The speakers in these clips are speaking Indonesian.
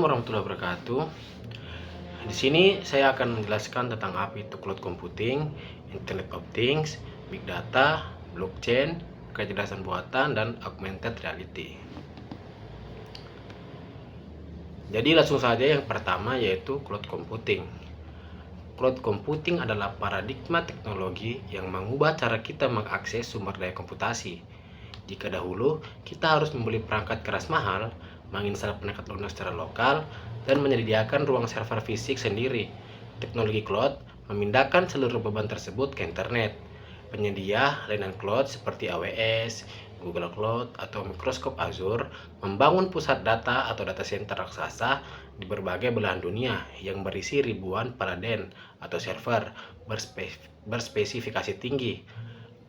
Assalamualaikum warahmatullahi wabarakatuh. Di sini saya akan menjelaskan tentang apa itu cloud computing, Internet of Things, Big Data, Blockchain, kecerdasan buatan, dan augmented reality. Jadi langsung saja yang pertama yaitu cloud computing. Cloud computing adalah paradigma teknologi yang mengubah cara kita mengakses sumber daya komputasi. Jika dahulu kita harus membeli perangkat keras mahal, menginstal perangkat lunak secara lokal, dan menyediakan ruang server fisik sendiri, teknologi cloud memindahkan seluruh beban tersebut ke internet. Penyedia layanan cloud seperti AWS, Google Cloud, atau Microsoft Azure membangun pusat data atau data center raksasa di berbagai belahan dunia yang berisi ribuan paraden atau server berspesifikasi tinggi.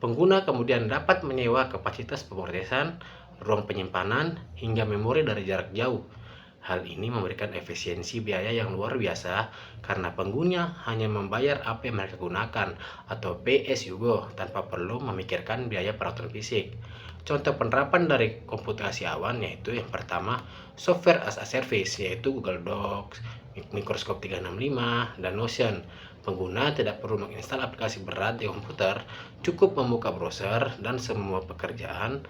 Pengguna kemudian dapat menyewa kapasitas pemrosesan, ruang penyimpanan, hingga memori dari jarak jauh. Hal ini memberikan efisiensi biaya yang luar biasa karena pengguna hanya membayar apa yang mereka gunakan atau pay as you go tanpa perlu memikirkan biaya peralatan fisik. Contoh penerapan dari komputasi awan yaitu yang pertama, software as a service yaitu Google Docs, Microsoft 365, dan Notion. Pengguna tidak perlu menginstal aplikasi berat di komputer, cukup membuka browser dan semua pekerjaan,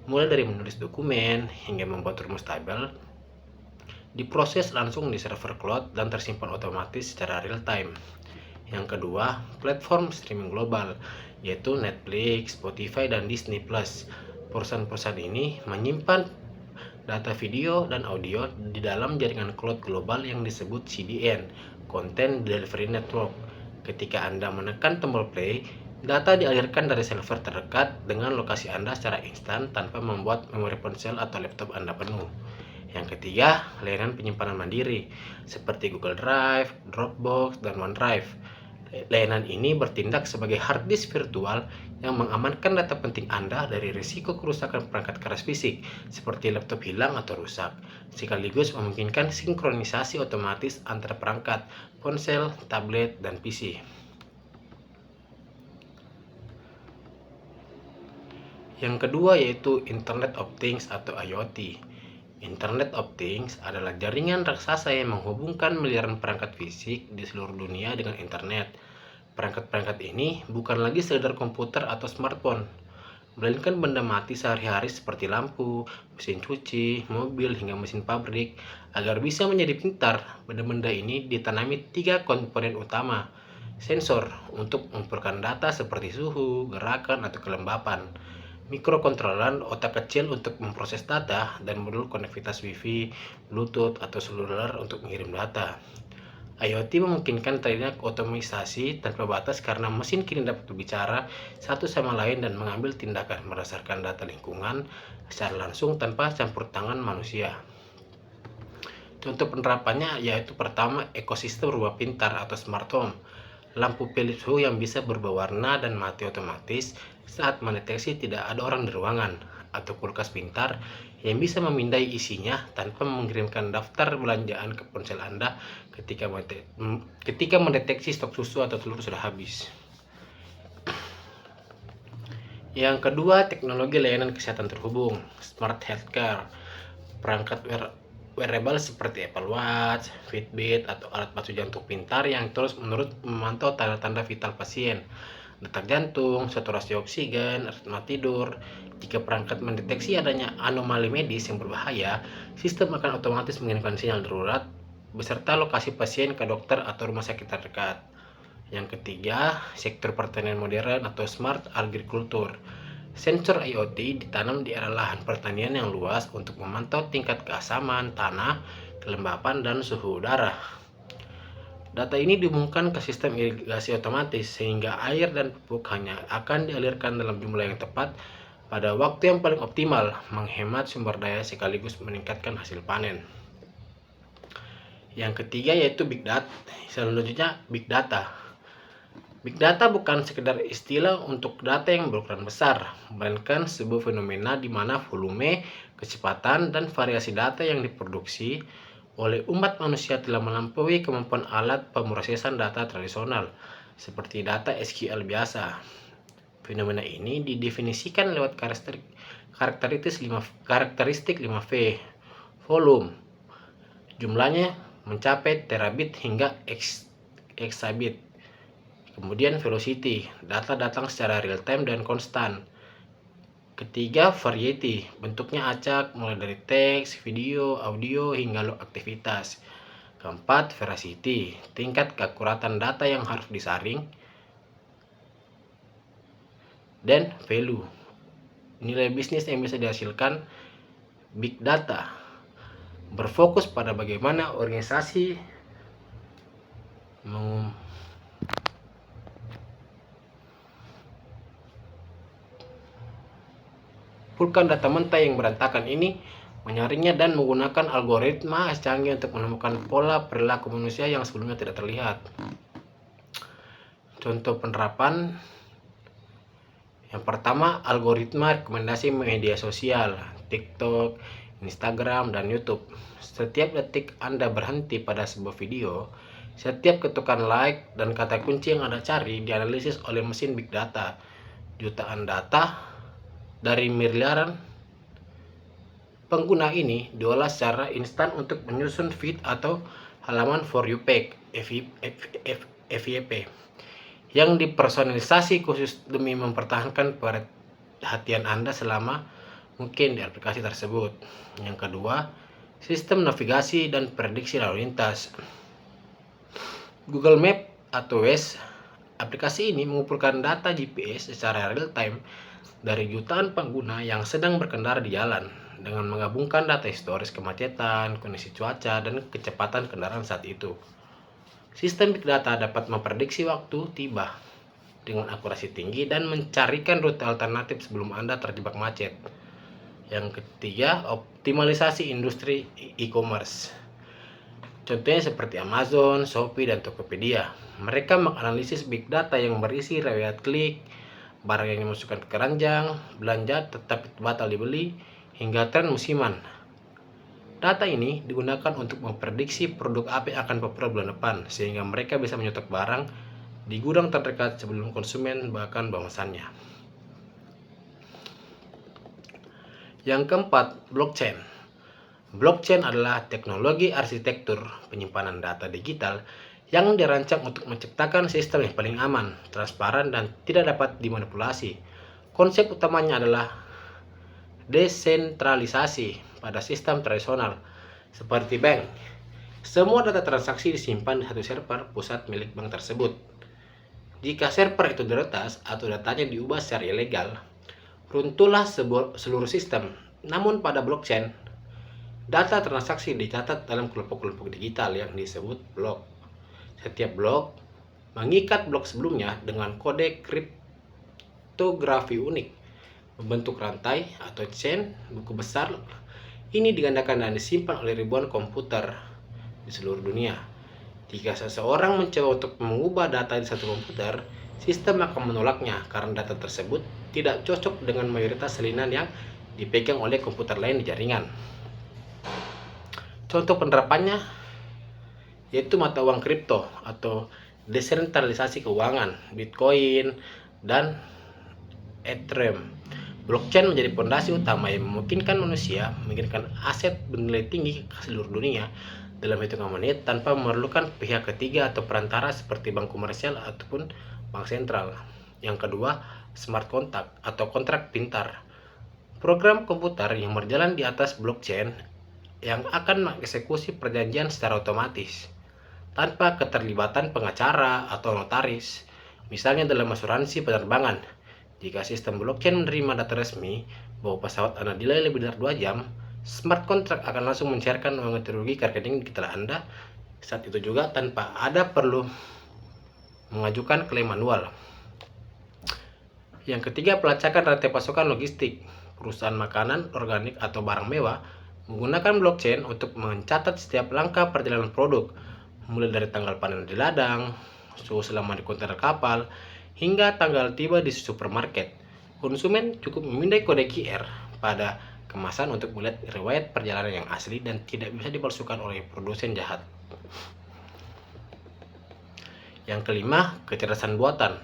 mulai dari menulis dokumen hingga membuat rumus tabel, diproses langsung di server cloud dan tersimpan otomatis secara real time. Yang kedua, platform streaming global, yaitu Netflix, Spotify, dan Disney Plus. Perusahaan-perusahaan ini menyimpan data video dan audio di dalam jaringan cloud global yang disebut CDN, Content Delivery Network. Ketika Anda menekan tombol play, data dialirkan dari server terdekat dengan lokasi Anda secara instan tanpa membuat memori ponsel atau laptop Anda penuh. Yang ketiga, layanan penyimpanan mandiri seperti Google Drive, Dropbox, dan OneDrive. Layanan ini bertindak sebagai hard disk virtual yang mengamankan data penting Anda dari risiko kerusakan perangkat keras fisik seperti laptop hilang atau rusak, sekaligus memungkinkan sinkronisasi otomatis antara perangkat ponsel, tablet, dan PC. Yang kedua yaitu Internet of Things atau IoT. Internet of Things adalah jaringan raksasa yang menghubungkan miliaran perangkat fisik di seluruh dunia dengan internet. Perangkat-perangkat ini bukan lagi sekedar komputer atau smartphone, melainkan benda mati sehari-hari seperti lampu, mesin cuci, mobil, hingga mesin pabrik. Agar bisa menjadi pintar, benda-benda ini ditanami 3 komponen utama. Sensor untuk mengumpulkan data seperti suhu, gerakan, atau kelembapan. Mikrokontrolan otak kecil untuk memproses data, dan modul konektivitas Wi-Fi, Bluetooth, atau seluler untuk mengirim data. IoT memungkinkan terjadinya otomatisasi tanpa batas karena mesin kini dapat berbicara satu sama lain dan mengambil tindakan berdasarkan data lingkungan secara langsung tanpa campur tangan manusia. Contoh penerapannya yaitu pertama, ekosistem rumah pintar atau smart home. Lampu Philips Hue yang bisa berubah warna dan mati otomatis saat mendeteksi tidak ada orang di ruangan, atau kulkas pintar yang bisa memindai isinya tanpa mengirimkan daftar belanjaan ke ponsel Anda ketika mendeteksi stok susu atau telur sudah habis. Yang kedua, teknologi layanan kesehatan terhubung, smart healthcare. Perangkat wearable seperti Apple Watch, Fitbit, atau alat bantu jantung pintar yang terus-menerus memantau tanda-tanda vital pasien, detak jantung, saturasi oksigen, ritme tidur. Jika perangkat mendeteksi adanya anomali medis yang berbahaya, sistem akan otomatis mengirimkan sinyal darurat beserta lokasi pasien ke dokter atau rumah sakit terdekat. Yang ketiga, sektor pertanian modern atau smart agriculture. Sensor IoT ditanam di area lahan pertanian yang luas untuk memantau tingkat keasaman tanah, kelembapan, dan suhu udara. Data ini dihubungkan ke sistem irigasi otomatis sehingga air dan pupuk hanya akan dialirkan dalam jumlah yang tepat pada waktu yang paling optimal, menghemat sumber daya sekaligus meningkatkan hasil panen. Yang ketiga yaitu Big Data. Selanjutnya Big Data. Big Data bukan sekedar istilah untuk data yang berukuran besar, melainkan sebuah fenomena di mana volume, kecepatan, dan variasi data yang diproduksi oleh umat manusia telah melampaui kemampuan alat pemrosesan data tradisional, seperti data SQL biasa. Fenomena ini didefinisikan lewat karakteristik 5V, volume, Jumlahnya mencapai terabit hingga exabit. Kemudian velocity, data datang secara real time dan konstan. Ketiga, variety, bentuknya acak mulai dari teks, video, audio hingga log aktivitas. Keempat, veracity, tingkat keakuratan data yang harus disaring. Dan value, nilai bisnis yang bisa dihasilkan. Big data berfokus pada bagaimana organisasi mengumpulkan data mentah yang berantakan ini, menyaringnya dan menggunakan algoritma canggih untuk menemukan pola perilaku manusia yang sebelumnya tidak terlihat. Contoh penerapan yang pertama, algoritma rekomendasi media sosial, TikTok, Instagram, dan YouTube. Setiap detik Anda berhenti pada sebuah video, setiap ketukan like dan kata kunci yang Anda cari dianalisis oleh mesin big data. Jutaan data dari miliaran pengguna ini diolah secara instan untuk menyusun feed atau halaman For You page (FYP) yang dipersonalisasi khusus demi mempertahankan perhatian Anda selama mungkin di aplikasi tersebut. Yang kedua, sistem navigasi dan prediksi lalu lintas. Google Map atau Waze, aplikasi ini mengumpulkan data GPS secara real time dari jutaan pengguna yang sedang berkendara di jalan dengan menggabungkan data historis kemacetan, kondisi cuaca, dan kecepatan kendaraan saat itu. Sistem big data dapat memprediksi waktu tiba dengan akurasi tinggi dan mencarikan rute alternatif sebelum Anda terjebak macet. Yang ketiga, optimalisasi industri e-commerce. Contohnya seperti Amazon, Shopee, dan Tokopedia. Mereka menganalisis big data yang berisi riwayat klik, barang yang dimasukkan ke keranjang, belanja tetap batal dibeli, hingga tren musiman. Data ini digunakan untuk memprediksi produk apa yang akan populer bulan depan, sehingga mereka bisa menyetok barang di gudang terdekat sebelum konsumen bahkan memesannya. Yang keempat, blockchain. Blockchain adalah teknologi arsitektur penyimpanan data digital yang dirancang untuk menciptakan sistem yang paling aman, transparan, dan tidak dapat dimanipulasi. Konsep utamanya adalah desentralisasi pada sistem tradisional seperti bank. Semua data transaksi disimpan di satu server pusat milik bank tersebut. Jika server itu diretas atau datanya diubah secara ilegal, runtuhlah seluruh sistem. Namun pada blockchain, data transaksi dicatat dalam kelompok-kelompok digital yang disebut blok. Setiap blok mengikat blok sebelumnya dengan kode kriptografi unik, membentuk rantai atau chain buku besar. Ini digandakan dan disimpan oleh ribuan komputer di seluruh dunia. Jika seseorang mencoba untuk mengubah data di satu komputer, sistem akan menolaknya karena data tersebut tidak cocok dengan mayoritas salinan yang dipegang oleh komputer lain di jaringan. Contoh penerapannya yaitu mata uang kripto atau desentralisasi keuangan, Bitcoin, dan Ethereum. Blockchain menjadi fondasi utama yang memungkinkan manusia mengirimkan aset bernilai tinggi ke seluruh dunia dalam hitungan menit tanpa memerlukan pihak ketiga atau perantara seperti bank komersial ataupun bank sentral. Yang kedua, smart contract atau kontrak pintar. Program komputer yang berjalan di atas blockchain yang akan mengeksekusi perjanjian secara otomatis tanpa keterlibatan pengacara atau notaris, misalnya dalam asuransi penerbangan. Jika sistem blockchain menerima data resmi bahwa pesawat Anda delay lebih dari 2 jam, smart contract akan langsung mencairkan uang ganti rugi ke rekening digital Anda saat itu juga tanpa ada perlu mengajukan klaim manual. Yang ketiga, pelacakan rantai pasokan logistik. Perusahaan makanan, organik, atau barang mewah menggunakan blockchain untuk mencatat setiap langkah perjalanan produk, mulai dari tanggal panen di ladang, suhu selama di kontainer kapal, hingga tanggal tiba di supermarket. Konsumen cukup memindai kode QR pada kemasan untuk melihat riwayat perjalanan yang asli dan tidak bisa dipalsukan oleh produsen jahat. Yang kelima, kecerdasan buatan.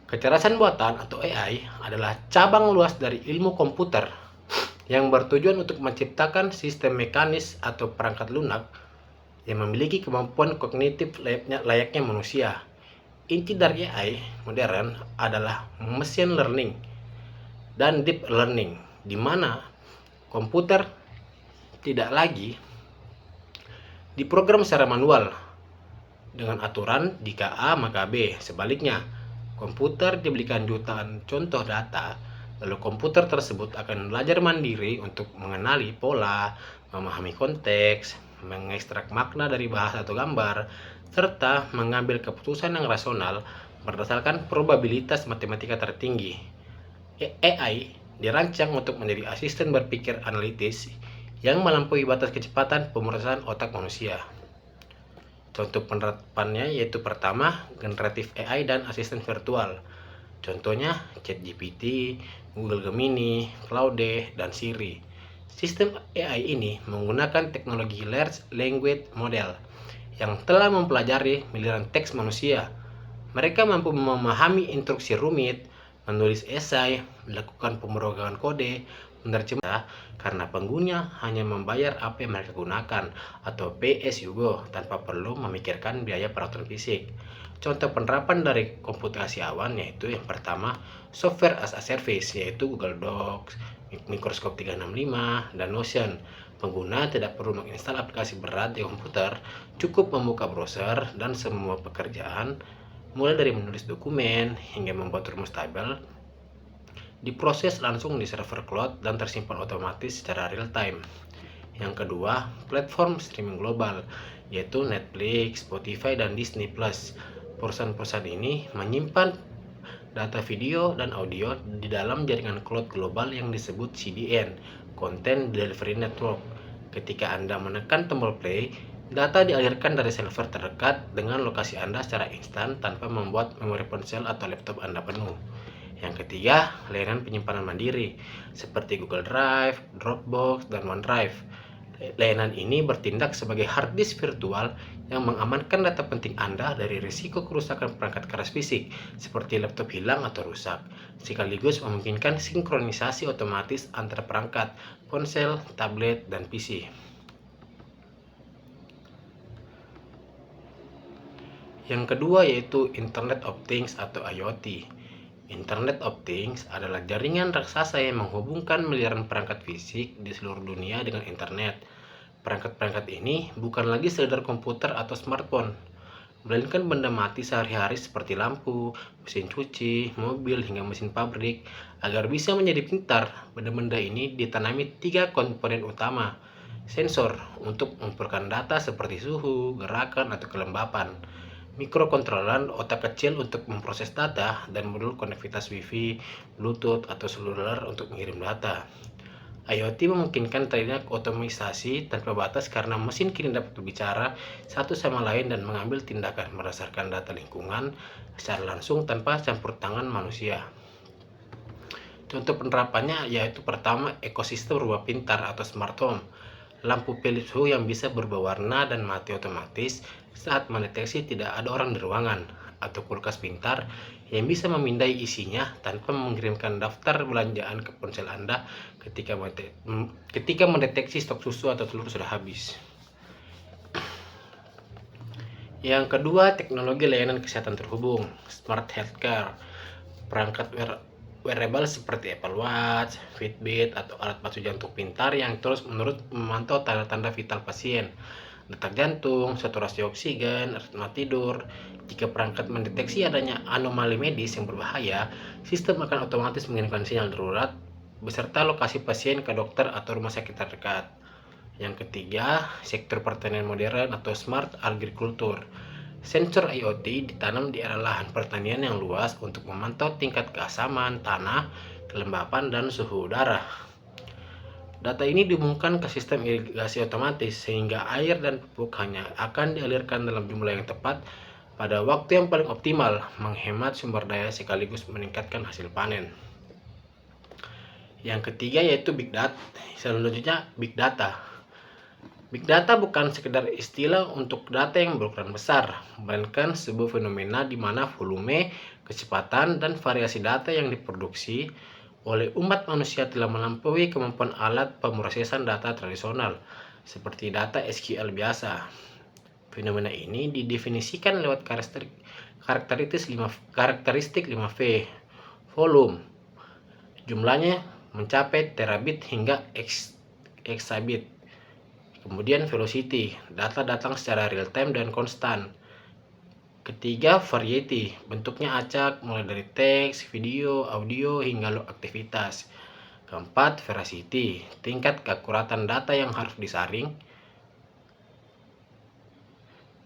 Kecerdasan buatan atau AI adalah cabang luas dari ilmu komputer yang bertujuan untuk menciptakan sistem mekanis atau perangkat lunak yang memiliki kemampuan kognitif layaknya manusia. Inti dari AI modern adalah machine learning dan deep learning, di mana komputer tidak lagi diprogram secara manual dengan aturan jika A maka B. Sebaliknya, komputer diberikan jutaan contoh data, lalu komputer tersebut akan belajar mandiri untuk mengenali pola, memahami konteks, mengekstrak makna dari bahasa atau gambar, serta mengambil keputusan yang rasional berdasarkan probabilitas matematika tertinggi. AI dirancang untuk menjadi asisten berpikir analitis yang melampaui batas kecepatan pemrosesan otak manusia. Contoh penerapannya yaitu pertama, generatif AI dan asisten virtual. Contohnya ChatGPT, Google Gemini, Claude, dan Siri. Sistem AI ini menggunakan teknologi Large Language Model yang telah mempelajari miliaran teks manusia. Mereka mampu memahami instruksi rumit, menulis esai, melakukan pemrograman kode, menerjemah karena pengguna hanya membayar apa yang mereka gunakan atau pay as you go tanpa perlu memikirkan biaya peralatan fisik. Contoh penerapan dari komputasi awan yaitu yang pertama, software as a service yaitu Google Docs, Microsoft 365, dan Notion. Pengguna tidak perlu menginstal aplikasi berat di komputer, cukup membuka browser dan semua pekerjaan mulai dari menulis dokumen hingga membuat rumus tabel diproses langsung di server cloud dan tersimpan otomatis secara real time. Yang kedua, platform streaming global yaitu Netflix, Spotify, dan Disney Plus. Perusahaan-perusahaan ini menyimpan data video dan audio di dalam jaringan cloud global yang disebut CDN, Content Delivery Network. Ketika Anda menekan tombol play, data dialirkan dari server terdekat dengan lokasi Anda secara instan tanpa membuat memori ponsel atau laptop Anda penuh. Yang ketiga, layanan penyimpanan mandiri seperti Google Drive, Dropbox, dan OneDrive. Layanan ini bertindak sebagai hard disk virtual yang mengamankan data penting Anda dari risiko kerusakan perangkat keras fisik seperti laptop hilang atau rusak, sekaligus memungkinkan sinkronisasi otomatis antara perangkat ponsel, tablet, dan PC. Yang kedua yaitu Internet of Things atau IoT. Internet of Things adalah jaringan raksasa yang menghubungkan miliaran perangkat fisik di seluruh dunia dengan internet. Perangkat-perangkat ini bukan lagi sekedar komputer atau smartphone, melainkan benda mati sehari-hari seperti lampu, mesin cuci, mobil, hingga mesin pabrik. Agar bisa menjadi pintar, benda-benda ini ditanami 3 komponen utama. Sensor untuk mengumpulkan data seperti suhu, gerakan, atau kelembapan. Mikrokontroller otak kecil untuk memproses data, dan modul konektivitas Wi-Fi, Bluetooth, atau seluler untuk mengirim data. IoT memungkinkan terjadinya otomatisasi tanpa batas karena mesin kini dapat berbicara satu sama lain dan mengambil tindakan berdasarkan data lingkungan secara langsung tanpa campur tangan manusia. Contoh penerapannya yaitu pertama, ekosistem rumah pintar atau smart home. Lampu Philips Hue yang bisa berubah warna dan mati otomatis saat mendeteksi tidak ada orang di ruangan, atau kulkas pintar yang bisa memindai isinya tanpa mengirimkan daftar belanjaan ke ponsel Anda ketika mendeteksi stok susu atau telur sudah habis. Yang kedua, teknologi layanan kesehatan terhubung, smart healthcare. Perangkat wearable seperti Apple Watch, Fitbit, atau alat bantu jantung pintar yang terus-menerus memantau tanda-tanda vital pasien, detak jantung, saturasi oksigen, ritme tidur. Jika perangkat mendeteksi adanya anomali medis yang berbahaya, sistem akan otomatis mengirimkan sinyal darurat beserta lokasi pasien ke dokter atau rumah sakit terdekat. Yang ketiga, sektor pertanian modern atau smart agriculture. Sensor IoT ditanam di area lahan pertanian yang luas untuk memantau tingkat keasaman tanah, kelembapan, dan suhu udara. Data ini dihubungkan ke sistem irigasi otomatis sehingga air dan pupuk hanya akan dialirkan dalam jumlah yang tepat pada waktu yang paling optimal, menghemat sumber daya sekaligus meningkatkan hasil panen. Yang ketiga yaitu Big Data. Selanjutnya Big Data. Big Data bukan sekedar istilah untuk data yang berukuran besar, melainkan sebuah fenomena di mana volume, kecepatan, dan variasi data yang diproduksi oleh umat manusia telah melampaui kemampuan alat pemrosesan data tradisional, seperti data SQL biasa. Fenomena ini didefinisikan lewat karakteristik 5V, volume, jumlahnya mencapai terabit hingga exabit. Kemudian velocity, data datang secara real time dan konstan. Ketiga, variety, bentuknya acak mulai dari teks, video, audio hingga log aktivitas. Keempat, veracity, tingkat keakuratan data yang harus disaring.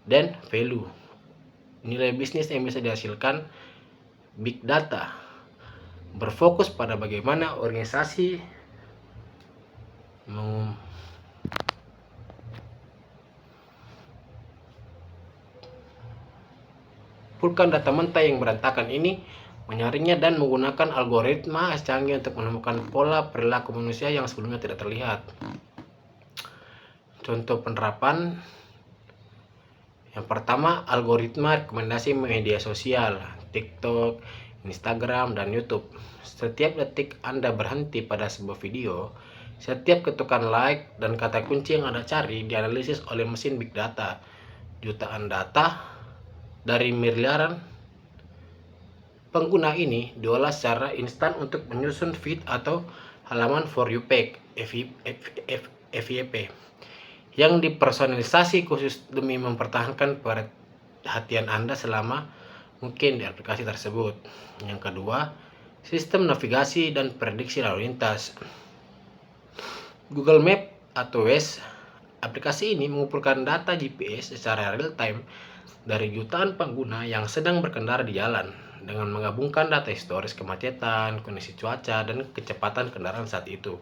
Dan value, nilai bisnis yang bisa dihasilkan. Big data berfokus pada bagaimana organisasi mengumpulkan data mentah yang berantakan ini, menyaringnya dan menggunakan algoritma canggih untuk menemukan pola perilaku manusia yang sebelumnya tidak terlihat. Contoh penerapan yang pertama, algoritma rekomendasi media sosial, TikTok, Instagram, dan YouTube. Setiap detik Anda berhenti pada sebuah video, setiap ketukan like dan kata kunci yang Anda cari dianalisis oleh mesin big data. Jutaan data dari miliaran pengguna ini diolah secara instan untuk menyusun feed atau halaman For You page (FYP) yang dipersonalisasi khusus demi mempertahankan perhatian Anda selama mungkin di aplikasi tersebut. Yang kedua, sistem navigasi dan prediksi lalu lintas. Google Map atau Waze, aplikasi ini mengumpulkan data GPS secara real time dari jutaan pengguna yang sedang berkendara di jalan, dengan menggabungkan data historis kemacetan, kondisi cuaca, dan kecepatan kendaraan saat itu.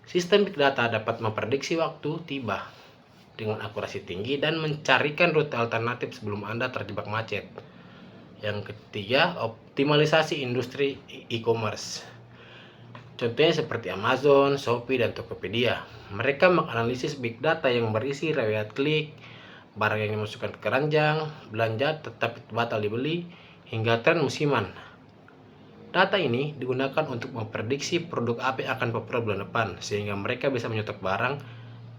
Sistem big data dapat memprediksi waktu tiba dengan akurasi tinggi dan mencarikan rute alternatif sebelum Anda terjebak macet. Yang ketiga, optimalisasi industri e-commerce. Contohnya seperti Amazon, Shopee, dan Tokopedia. Mereka menganalisis big data yang berisi riwayat klik, barang yang dimasukkan ke keranjang, belanja tetapi batal dibeli, hingga tren musiman. Data ini digunakan untuk memprediksi produk apa yang akan populer bulan depan, sehingga mereka bisa menyetok barang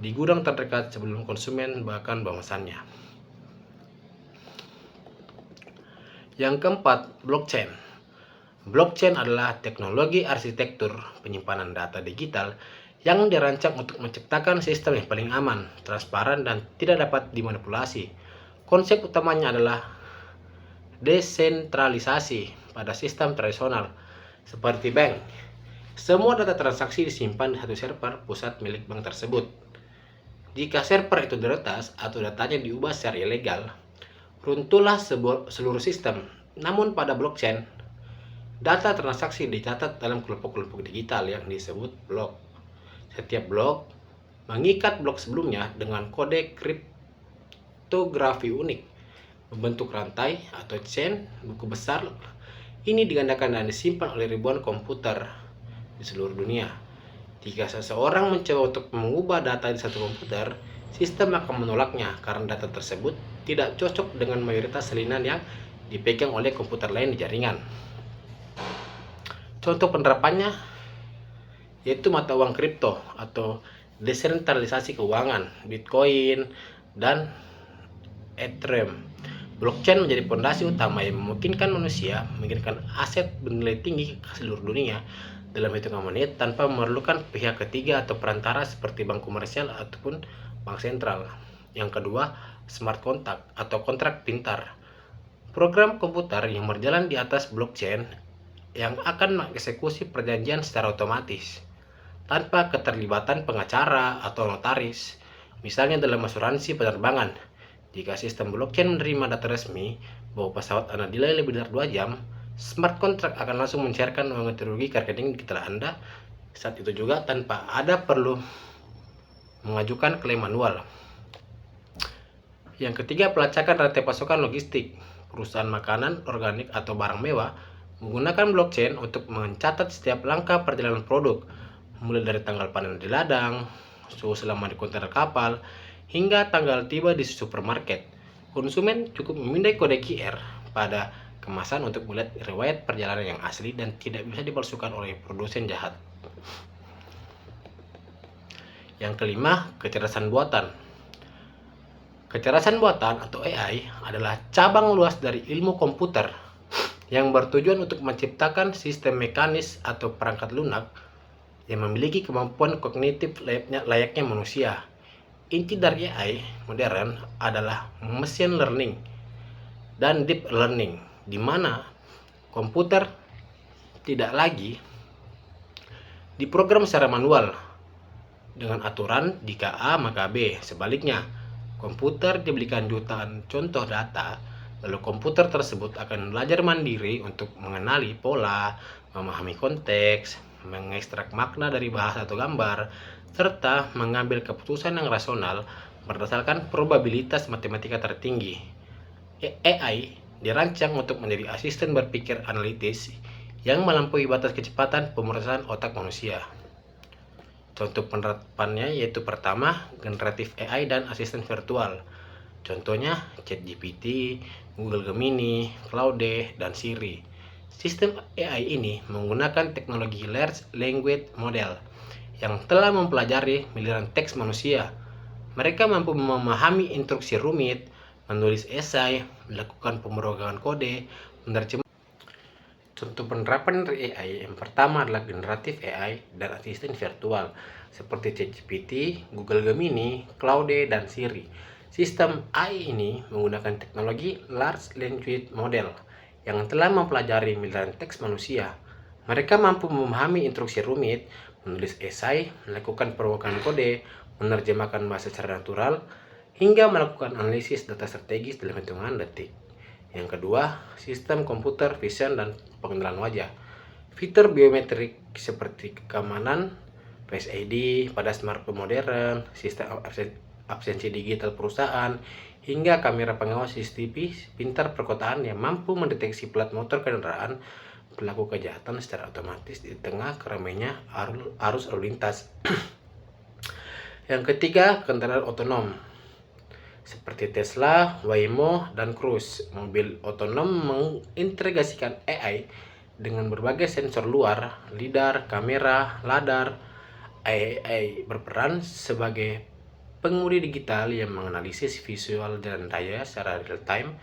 di gudang terdekat sebelum konsumen bahkan memesannya. Yang keempat, blockchain. Blockchain adalah teknologi arsitektur penyimpanan data digital yang dirancang untuk menciptakan sistem yang paling aman, transparan, dan tidak dapat dimanipulasi. Konsep utamanya adalah desentralisasi pada sistem tradisional seperti bank. Semua data transaksi disimpan di satu server pusat milik bank tersebut. Jika server itu diretas atau datanya diubah secara ilegal, runtuhlah seluruh sistem. Namun pada blockchain, data transaksi dicatat dalam kelompok-kelompok digital yang disebut blok. Setiap blok mengikat blok sebelumnya dengan kode kriptografi unik, membentuk rantai atau chain buku besar. Ini digandakan dan disimpan oleh ribuan komputer di seluruh dunia. Jika seseorang mencoba untuk mengubah data di satu komputer, sistem akan menolaknya karena data tersebut tidak cocok dengan mayoritas salinan yang dipegang oleh komputer lain di jaringan. Contoh penerapannya yaitu mata uang kripto atau desentralisasi keuangan, Bitcoin, dan Ethereum. Blockchain menjadi fondasi utama yang memungkinkan manusia mengirimkan aset bernilai tinggi ke seluruh dunia dalam hitungan menit tanpa memerlukan pihak ketiga atau perantara seperti bank komersial ataupun bank sentral. Yang kedua, smart contract atau kontrak pintar. Program komputer yang berjalan di atas blockchain yang akan mengeksekusi perjanjian secara otomatis tanpa keterlibatan pengacara atau notaris, misalnya dalam asuransi penerbangan. Jika sistem blockchain menerima data resmi bahwa pesawat Anda delay lebih dari 2 jam, smart contract akan langsung mencairkan uang ganti rugi ke rekening digital Anda saat itu juga tanpa ada perlu mengajukan klaim manual. Yang ketiga, pelacakan rantai pasokan logistik. Perusahaan makanan, organik, atau barang mewah menggunakan blockchain untuk mencatat setiap langkah perjalanan produk, mulai dari tanggal panen di ladang, suhu selama di kontainer kapal, hingga tanggal tiba di supermarket. Konsumen cukup memindai kode QR pada kemasan untuk melihat riwayat perjalanan yang asli dan tidak bisa dipalsukan oleh produsen jahat. Yang kelima, kecerdasan buatan. Kecerdasan buatan atau AI adalah cabang luas dari ilmu komputer yang bertujuan untuk menciptakan sistem mekanis atau perangkat lunak yang memiliki kemampuan kognitif layaknya manusia. Inti dari AI modern adalah machine learning dan deep learning, di mana komputer tidak lagi diprogram secara manual dengan aturan jika A maka B. Sebaliknya, komputer diberikan jutaan contoh data, lalu komputer tersebut akan belajar mandiri untuk mengenali pola, memahami konteks, mengekstrak makna dari bahasa atau gambar, serta mengambil keputusan yang rasional berdasarkan probabilitas matematika tertinggi. AI dirancang untuk menjadi asisten berpikir analitis yang melampaui batas kecepatan pemrosesan otak manusia. Contoh penerapannya yaitu pertama, generatif AI dan asisten virtual. Contohnya ChatGPT, Google Gemini, Claude, dan Siri. Sistem AI ini menggunakan teknologi Large Language Model yang telah mempelajari miliaran teks manusia. Mereka mampu memahami instruksi rumit, menulis esai, melakukan pemrograman kode, menerjemahkan. Contoh penerapan dari AI yang pertama adalah generatif AI dan asisten virtual seperti ChatGPT, Google Gemini, Claude, dan Siri. Sistem AI ini menggunakan teknologi Large Language Model yang telah mempelajari miliaran teks manusia. Mereka mampu memahami instruksi rumit, menulis esai, melakukan pemrograman kode, menerjemahkan bahasa secara natural, hingga melakukan analisis data strategis dalam hitungan detik. Yang kedua, sistem komputer vision dan pengenalan wajah. Fitur biometrik seperti keamanan, Face ID pada smartphone modern, sistem absensi digital perusahaan, hingga kamera pengawas CCTV pintar perkotaan yang mampu mendeteksi plat motor kendaraan pelaku kejahatan secara otomatis di tengah keramainya arus lalu lintas. Yang ketiga, kendaraan otonom seperti Tesla, Waymo, dan Cruise. Mobil otonom mengintegrasikan AI dengan berbagai sensor luar, lidar, kamera, radar. AI berperan sebagai pengemudi digital yang menganalisis visual dan daya secara real time,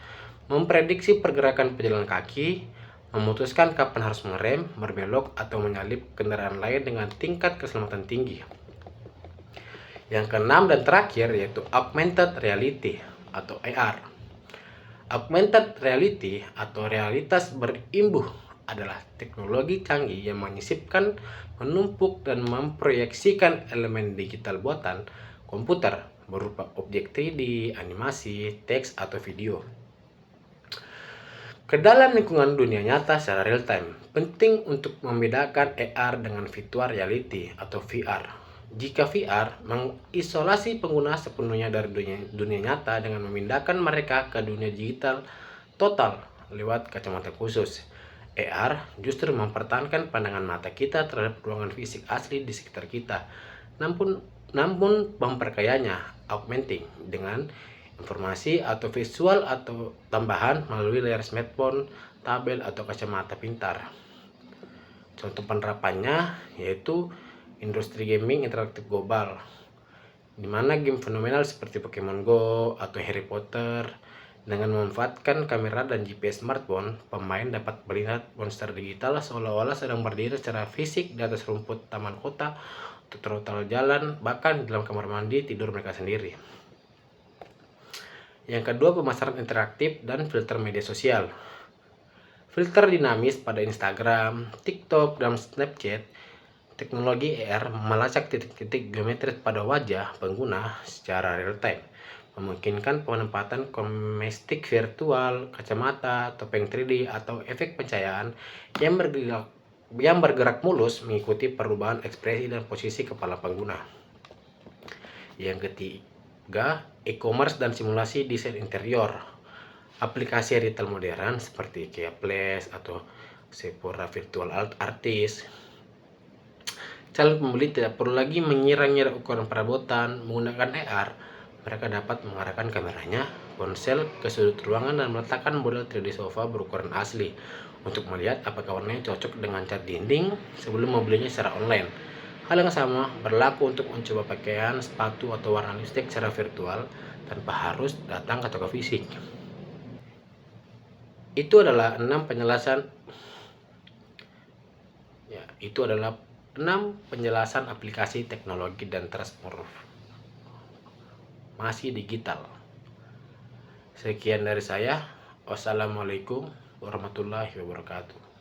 memprediksi pergerakan pejalan kaki, memutuskan kapan harus mengerem, berbelok, atau menyalip kendaraan lain dengan tingkat keselamatan tinggi. Yang keenam dan terakhir yaitu augmented reality atau AR. Augmented reality atau realitas berimbuh adalah teknologi canggih yang menyisipkan, menumpuk, dan memproyeksikan elemen digital buatan komputer berupa objek 3D, animasi, teks, atau video ke dalam lingkungan dunia nyata secara real time. Penting untuk membedakan AR dengan virtual reality atau VR. Jika VR mengisolasi pengguna sepenuhnya dari dunia nyata dengan memindahkan mereka ke dunia digital total lewat kacamata khusus, AR justru mempertahankan pandangan mata kita terhadap ruangan fisik asli di sekitar kita, namun memperkayanya, augmenting, dengan informasi atau visual atau tambahan melalui layar smartphone, tablet, atau kacamata pintar. Contoh penerapannya yaitu industri gaming interaktif global, di mana game fenomenal seperti Pokemon Go atau Harry Potter dengan memanfaatkan kamera dan GPS smartphone, pemain dapat melihat monster digital seolah-olah sedang berdiri secara fisik di atas rumput taman kota, trotoar jalan, bahkan di dalam kamar mandi tidur mereka sendiri. Yang kedua, pemasaran interaktif dan filter media sosial. Filter dinamis pada Instagram, TikTok, dan Snapchat. Teknologi AR melacak titik-titik geometris pada wajah pengguna secara real time, memungkinkan penempatan kosmetik virtual, kacamata, topeng 3D, atau efek pencahayaan yang bergerak mulus mengikuti perubahan ekspresi dan posisi kepala pengguna. Yang ketiga, e-commerce dan simulasi desain interior. Aplikasi retail modern seperti IKEA Place atau Sephora Virtual Artist. Calon pembeli tidak perlu lagi mengira-ngira ukuran perabotan. Menggunakan AR, Mereka dapat mengarahkan kameranya, ponsel ke sudut ruangan dan meletakkan model 3D sofa berukuran asli untuk melihat apakah warnanya cocok dengan cat dinding sebelum membelinya secara online. Hal yang sama berlaku untuk mencoba pakaian, sepatu, atau warna lipstik secara virtual tanpa harus datang ke toko fisik. Itu adalah 6 penjelasan aplikasi teknologi dan transformasi digital. Sekian dari saya. Wassalamualaikum warahmatullahi wabarakatuh.